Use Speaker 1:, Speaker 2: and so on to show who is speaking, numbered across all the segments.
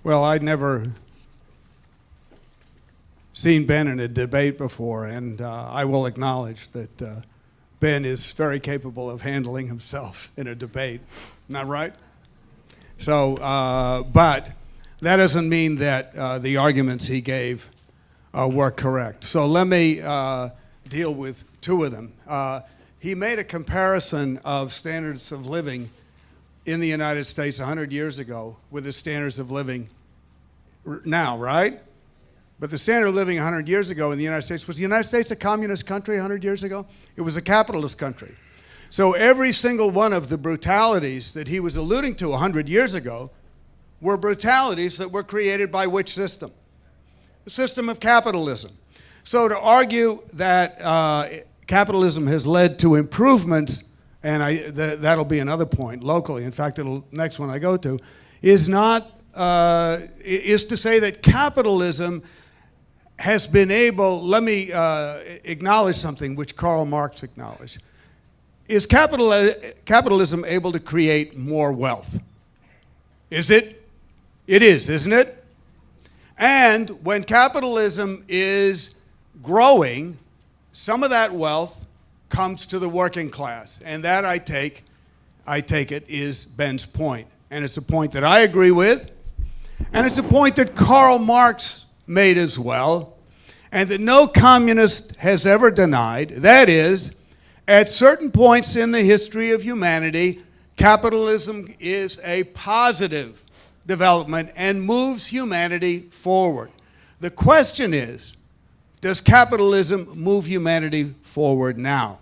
Speaker 1: Well, I'd never seen Ben in a debate before, and I will acknowledge that Ben is very capable of handling himself in a debate. Not right? So, but that doesn't mean that the arguments he gave were correct. So let me deal with two of them. He made a comparison of standards of living in the United States 100 years ago with the standards of living now, right? But the standard of living 100 years ago in the United States, was the United States a communist country 100 years ago? It was a capitalist country. So every single one of the brutalities that he was alluding to 100 years ago were brutalities that were created by which system? The system of capitalism. So to argue that capitalism has led to improvements, and that'll be another point locally, in fact, next one I go to, is to say that capitalism has been able, let me acknowledge something which Karl Marx acknowledged. Is capitalism able to create more wealth? Is it? It is, isn't it? And when capitalism is growing, some of that wealth comes to the working class. And that, I take it, is Ben's point. And it's a point that I agree with. And it's a point that Karl Marx made as well, and that no communist has ever denied. That is, at certain points in the history of humanity, capitalism is a positive development and moves humanity forward. The question is, does capitalism move humanity forward now?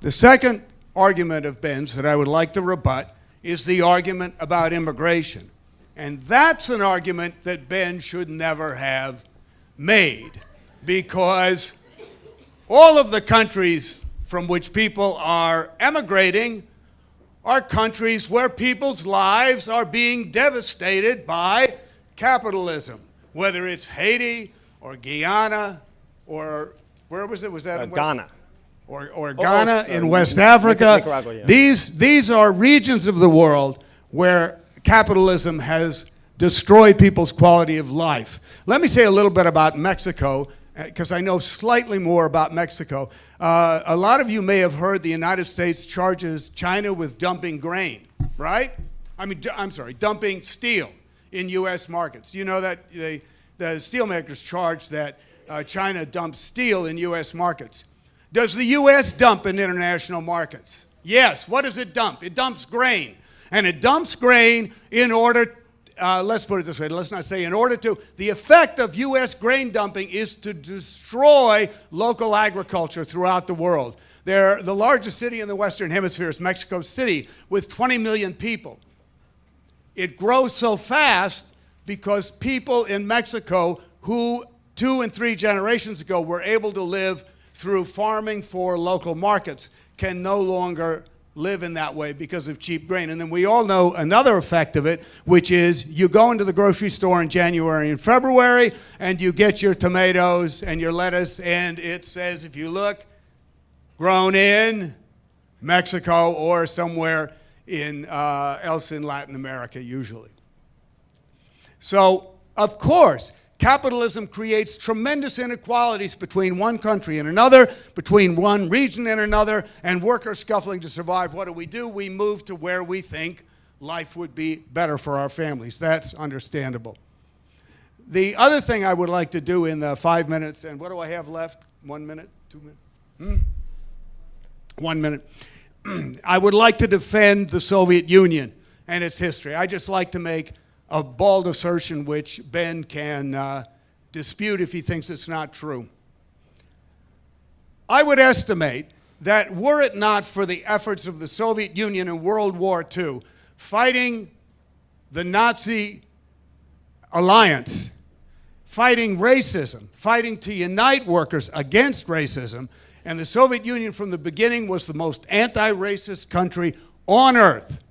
Speaker 1: The second argument of Ben's that I would like to rebut is the argument about immigration. And that's an argument that Ben should never have made, because all of the countries from which people are emigrating are countries where people's lives are being devastated by capitalism, whether it's Haiti or Guyana or where was it? Was that in
Speaker 2: Ghana?
Speaker 1: Or Ghana in West Africa.
Speaker 2: Nicaragua, yeah.
Speaker 1: These are regions of the world where capitalism has destroyed people's quality of life. Let me say a little bit about Mexico, because I know slightly more about Mexico. A lot of you may have heard the United States charges China with dumping grain, right? Dumping steel in U.S. markets. Do you know that the steelmakers charge that China dumps steel in U.S. markets? Does the U.S. dump in international markets? Yes. What does it dump? It dumps grain. And it dumps grain in order, let's put it this way, let's not say in order to, the effect of U.S. grain dumping is to destroy local agriculture throughout the world. The largest city in the Western Hemisphere is Mexico City, with 20 million people. It grows so fast because people in Mexico who 2 and 3 generations ago were able to live through farming for local markets can no longer live in that way because of cheap grain. And then we all know another effect of it, which is you go into the grocery store in January and February and you get your tomatoes and your lettuce, and it says, if you look, grown in Mexico or somewhere else in Latin America usually. So, of course, capitalism creates tremendous inequalities between one country and another, between one region and another, and workers scuffling to survive. What do? We move to where we think life would be better for our families. That's understandable. The other thing I would like to do in the 5 minutes, and what do I have left? 1 minute? 2 minutes? 1 minute. I would like to defend the Soviet Union and its history. I just like to make a bald assertion which Ben can dispute if he thinks it's not true. I would estimate that were it not for the efforts of the Soviet Union in World War II, fighting the Nazi alliance, fighting racism, fighting to unite workers against racism, and the Soviet Union from the beginning was the most anti-racist country on earth,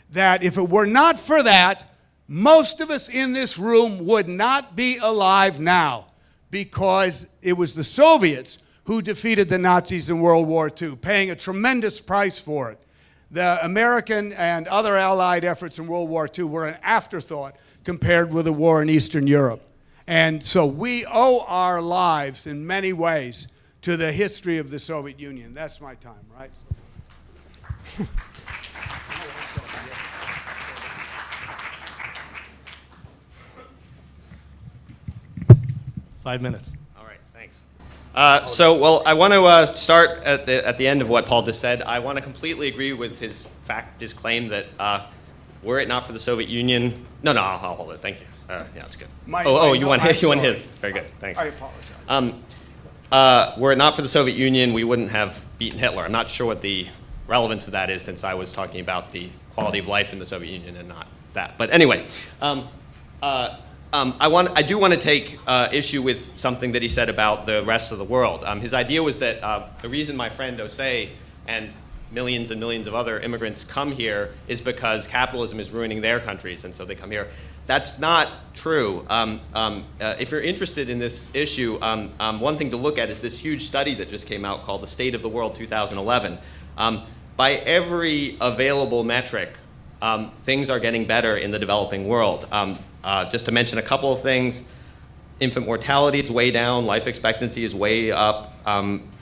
Speaker 1: that if it were not for that, most of us in this room would not be alive now, because it was the Soviets who defeated the Nazis in World War II, paying a tremendous price for it. The American and other Allied efforts in World War II were an afterthought compared with the war in Eastern Europe. And so we owe our lives in many ways to the history of the Soviet Union. That's my time, right?
Speaker 2: 5 minutes.
Speaker 3: All right, thanks. Well, I want to start at the end of what Paul just said. I want to completely agree with his claim that were it not for the Soviet Union, no, I'll hold it. Thank you. Yeah, it's good. You want his? You want his? Very good. Thanks.
Speaker 1: I apologize.
Speaker 3: Were it not for the Soviet Union, we wouldn't have beaten Hitler. I'm not sure what the relevance of that is, since I was talking about the quality of life in the Soviet Union and not that. But anyway. I do want to take issue with something that he said about the rest of the world. His idea was that the reason my friend Osei and millions and millions of other immigrants come here is because capitalism is ruining their countries, and so they come here. That's not true. If you're interested in this issue, one thing to look at is this huge study that just came out called The State of the World 2011. By every available metric, things are getting better in the developing world. Just to mention a couple of things, infant mortality is way down, life expectancy is way up,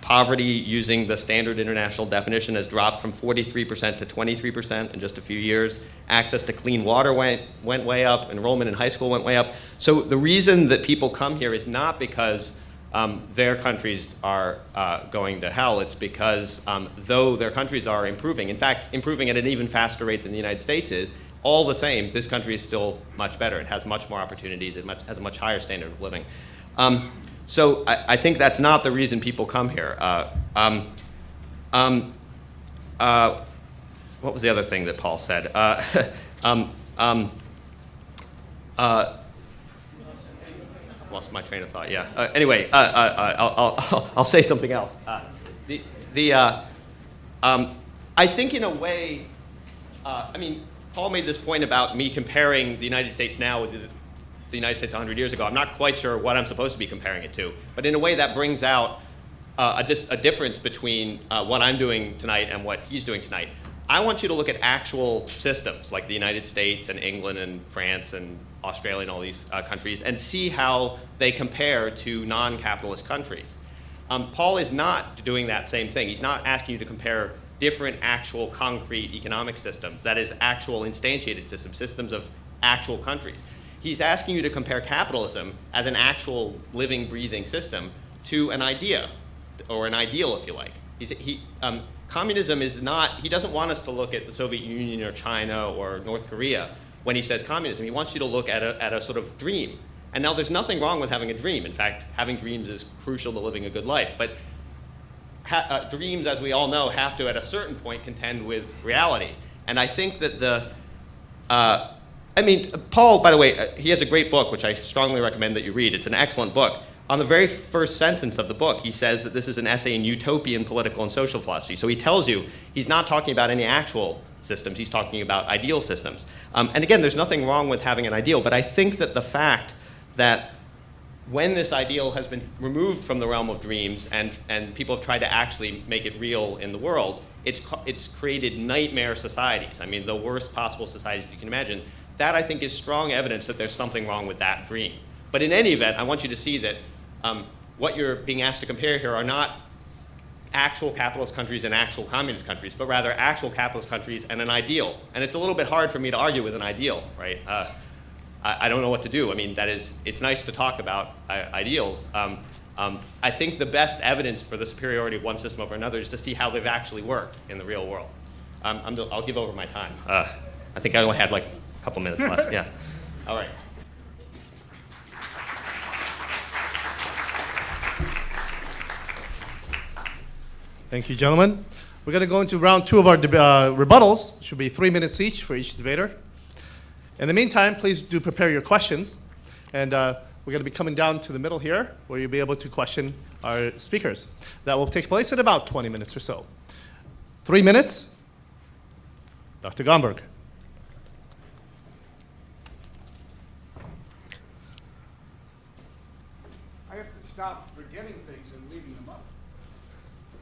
Speaker 3: poverty using the standard international definition has dropped from 43% to 23% in just a few years, access to clean water went way up, enrollment in high school went way up. So the reason that people come here is not because their countries are going to hell, it's because though their countries are improving, in fact, improving at an even faster rate than the United States is, all the same, this country is still much better. It has much more opportunities. It has a much higher standard of living. So I think that's not the reason people come here. What was the other thing that Paul said? Lost my train of thought. Yeah. Anyway, I'll say something else. I think in a way, Paul made this point about me comparing the United States now with the United States 100 years ago. I'm not quite sure what I'm supposed to be comparing it to, but in a way that brings out a difference between what I'm doing tonight and what he's doing tonight. I want you to look at actual systems like the United States and England and France and Australia and all these countries and see how they compare to non-capitalist countries. Paul is not doing that same thing. He's not asking you to compare different actual concrete economic systems, that is actual instantiated systems of actual countries. He's asking you to compare capitalism as an actual living, breathing system to an idea, or an ideal, if you like. Communism is not, he doesn't want us to look at the Soviet Union or China or North Korea when he says communism. He wants you to look at a sort of dream. And now there's nothing wrong with having a dream. In fact, having dreams is crucial to living a good life. But dreams, as we all know, have to, at a certain point, contend with reality. And I think that Paul, by the way, he has a great book, which I strongly recommend that you read. It's an excellent book. On the very first sentence of the book, he says that this is an essay in utopian political and social philosophy. So he tells you he's not talking about any actual systems. He's talking about ideal systems. And again, there's nothing wrong with having an ideal, but I think that the fact that when this ideal has been removed from the realm of dreams and people have tried to actually make it real in the world, it's created nightmare societies. I mean, the worst possible societies you can imagine. That, I think, is strong evidence that there's something wrong with that dream. But in any event, I want you to see that what you're being asked to compare here are not actual capitalist countries and actual communist countries, but rather actual capitalist countries and an ideal. And it's a little bit hard for me to argue with an ideal, right? I don't know what to do. I mean, it's nice to talk about ideals. I think the best evidence for the superiority of one system over another is to see how they've actually worked in the real world. I'll give over my time. I think I only had like a couple minutes left. Yeah. All right.
Speaker 2: Thank you, gentlemen. We're going to go into round two of our rebuttals. It should be 3 minutes each for each debater. In the meantime, please do prepare your questions. And we're going to be coming down to the middle here, where you'll be able to question our speakers. That will take place in about 20 minutes or so. 3 minutes. Dr. Gomberg.
Speaker 1: I have to stop forgetting things and leaving them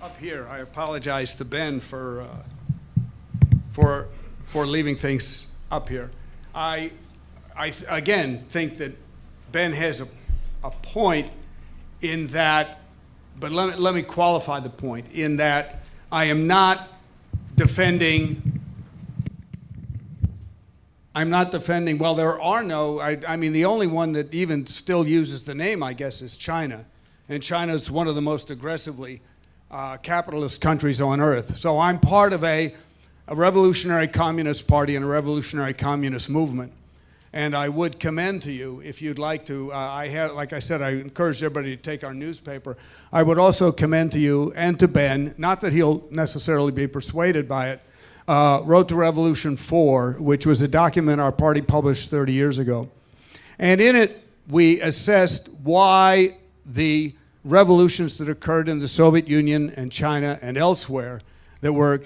Speaker 1: up here. I apologize to Ben for for leaving things up here. I again think that Ben has a point in that, but let me qualify the point, in that I am not defending, well, there are no, I mean, the only one that even still uses the name, I guess, is China. And China is one of the most aggressively capitalist countries on earth. So I'm part of a revolutionary communist party and a revolutionary communist movement. And I would commend to you, if you'd like to, like I said, I encourage everybody to take our newspaper. I would also commend to you and to Ben, not that he'll necessarily be persuaded by it, Road to Revolution 4, which was a document our party published 30 years ago. And in it, we assessed why the revolutions that occurred in the Soviet Union and China and elsewhere that were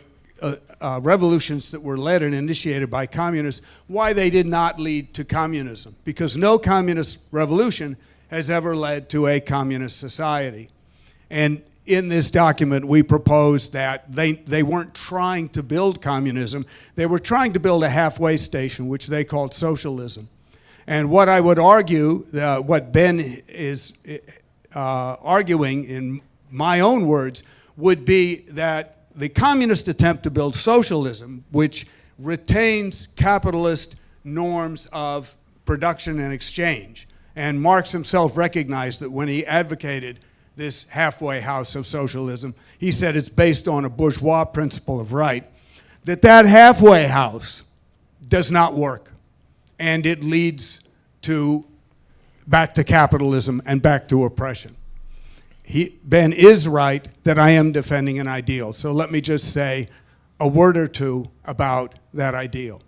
Speaker 1: revolutions that were led and initiated by communists, why they did not lead to communism. Because no communist revolution has ever led to a communist society. And in this document, we proposed that they weren't trying to build communism. They were trying to build a halfway station, which they called socialism. And what I would argue, what Ben is arguing in my own words, would be that the communist attempt to build socialism, which retains capitalist norms of production and exchange, and Marx himself recognized that when he advocated this halfway house of socialism, he said it's based on a bourgeois principle of right, that halfway house does not work, and it leads back to capitalism and back to oppression. Ben is right that I am defending an ideal. So let me just say a word or two about that ideal.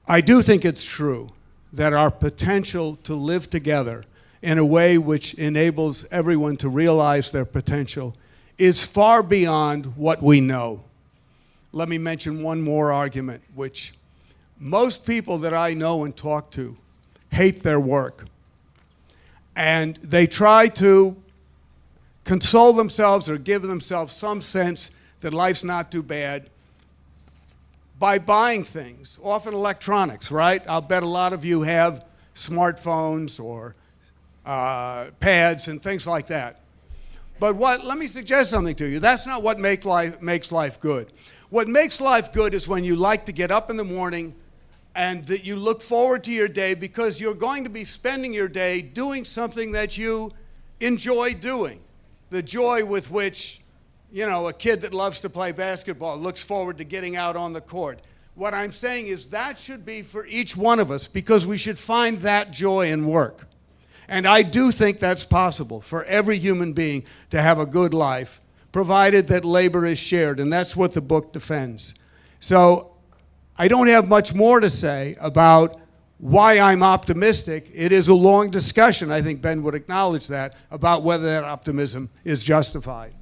Speaker 1: I do think it's true that our potential to live together in a way which enables everyone to realize their potential is far beyond what we know. Let me mention one more argument, which most people that I know and talk to hate their work. And they try to console themselves or give themselves some sense that life's not too bad by buying things, often electronics, right? I'll bet a lot of you have smartphones or pads and things like that. But let me suggest something to you. That's not what makes life good. What makes life good is when you like to get up in the morning and that you look forward to your day because you're going to be spending your day doing something that you enjoy doing. The joy with which, a kid that loves to play basketball looks forward to getting out on the court. What I'm saying is that should be for each one of us because we should find that joy in work. And I do think that's possible for every human being to have a good life, provided that labor is shared, and that's what the book defends. So I don't have much more to say about why I'm optimistic. It is a long discussion, I think Ben would acknowledge that, about whether that optimism is justified.